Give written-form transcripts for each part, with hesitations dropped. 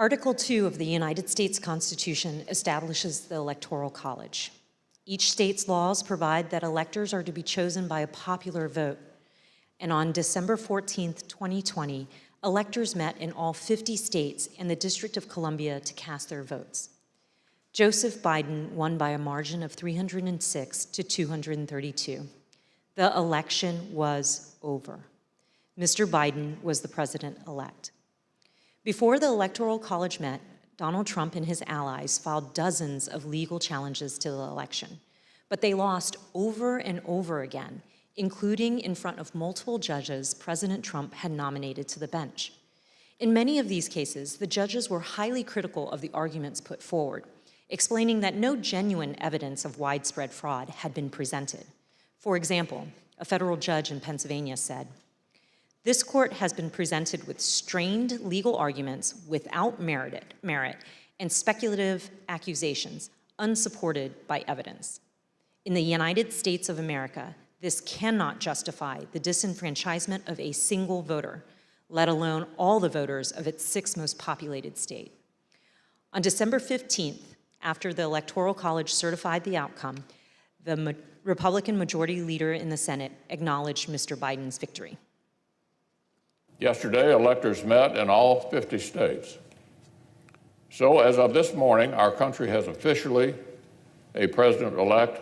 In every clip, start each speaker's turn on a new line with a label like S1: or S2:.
S1: Article 2 of the United States Constitution establishes the Electoral College. Each state's laws provide that electors are to be chosen by a popular vote. And on December 14, 2020, electors met in all 50 states and the District of Columbia to cast their votes. Joseph Biden won by a margin of 306 to 232. The election was over. Mr. Biden was the president-elect. Before the Electoral College met, Donald Trump and his allies filed dozens of legal challenges to the election, but they lost over and over again, including in front of multiple judges President Trump had nominated to the bench. In many of these cases, the judges were highly critical of the arguments put forward, explaining that no genuine evidence of widespread fraud had been presented. For example, a federal judge in Pennsylvania said, "This court has been presented with strained legal arguments without merit and speculative accusations unsupported by evidence. In the United States of America, this cannot justify the disenfranchisement of a single voter, let alone all the voters of its 6th most populated state." On December 15th, after the Electoral College certified the outcome, the Republican Majority Leader in the Senate acknowledged Mr. Biden's victory.
S2: Yesterday, electors met in all 50 states. So as of this morning, our country has officially a president-elect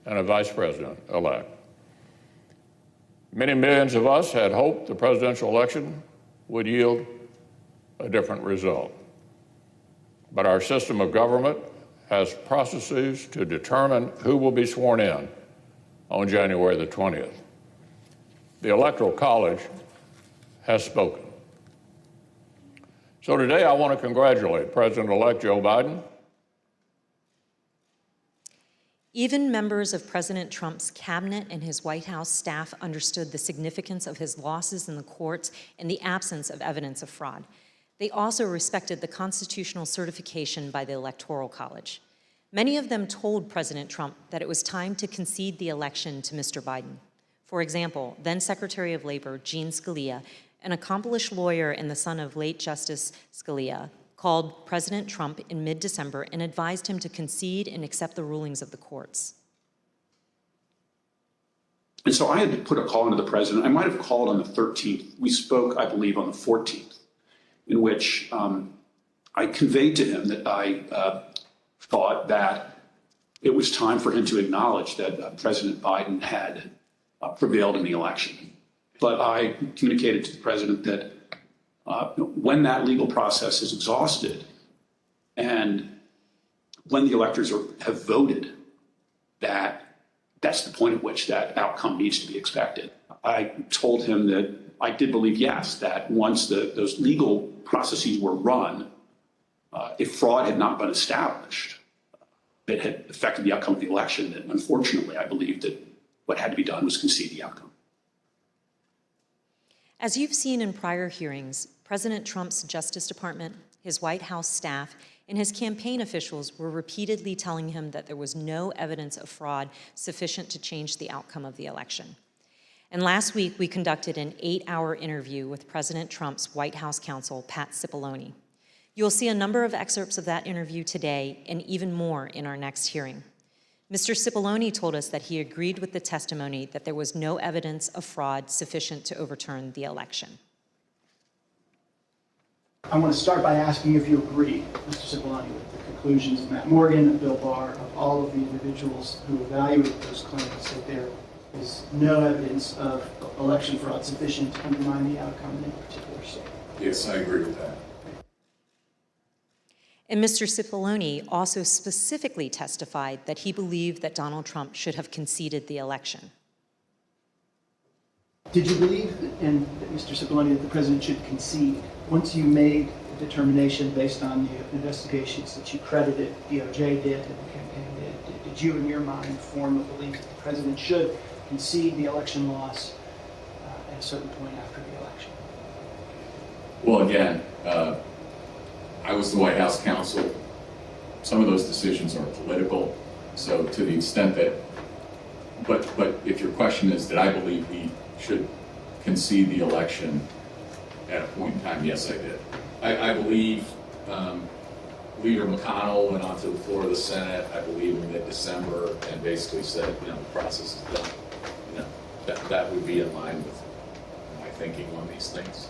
S2: and a vice president-elect. Many millions of us had hoped the presidential election would yield a different result. But our system of government has processes to determine who will be sworn in on January the 20th. The Electoral College has spoken. So today I want to congratulate President-elect Joe Biden.
S1: Even members of President Trump's cabinet and his White House staff understood the significance of his losses in the courts and the absence of evidence of fraud. They also respected the constitutional certification by the Electoral College. Many of them told President Trump that it was time to concede the election to Mr. Biden. For example, then Secretary of Labor Gene Scalia, an accomplished lawyer and the son of late Justice Scalia, called President Trump in mid-December and advised him to concede and accept the rulings of the courts.
S3: And so I had to put a call into the president. I might have called on the 13th. We spoke, I believe, on the 14th, in which I conveyed to him that I thought that it was time for him to acknowledge that President Biden had prevailed in the election. But I communicated to the president that when that legal process is exhausted and when the electors have voted, that's the point at which that outcome needs to be expected. I told him that I did believe, yes, that once those legal processes were run, if fraud had not been established, that had affected the outcome of the election, that unfortunately I believed that what had to be done was concede the outcome.
S1: As you've seen in prior hearings, President Trump's Justice Department, his White House staff, and his campaign officials were repeatedly telling him that there was no evidence of fraud sufficient to change the outcome of the election. And last week, we conducted an 8-hour interview with President Trump's White House counsel, Pat Cipollone. You'll see a number of excerpts of that interview today and even more in our next hearing. Mr. Cipollone told us that he agreed with the testimony that there was no evidence of fraud sufficient to overturn the election.
S4: I want to start by asking if you agree, Mr. Cipollone, with the conclusions of Matt Morgan, of Bill Barr, of all of the individuals who evaluated those claims, that there is no evidence of election fraud sufficient to undermine the outcome in a particular state.
S5: Yes, I agree with that.
S1: And Mr. Cipollone also specifically testified that he believed that Donald Trump should have conceded the election.
S4: Did you believe, and Mr. Cipollone, that the president should concede once you made the determination based on the investigations that you credited DOJ did and the campaign did? Did you, in your mind, form a belief that the president should concede the election loss at a certain point after the election?
S5: Well, again, I was the White House counsel. Some of those decisions are political. So to the extent that, but if your question is, did I believe he should concede the election at a point in time? Yes, I did. I believe Leader McConnell went onto the floor of the Senate, I believe in mid-December, and basically said, the process is done. That would be in line with my thinking on these things.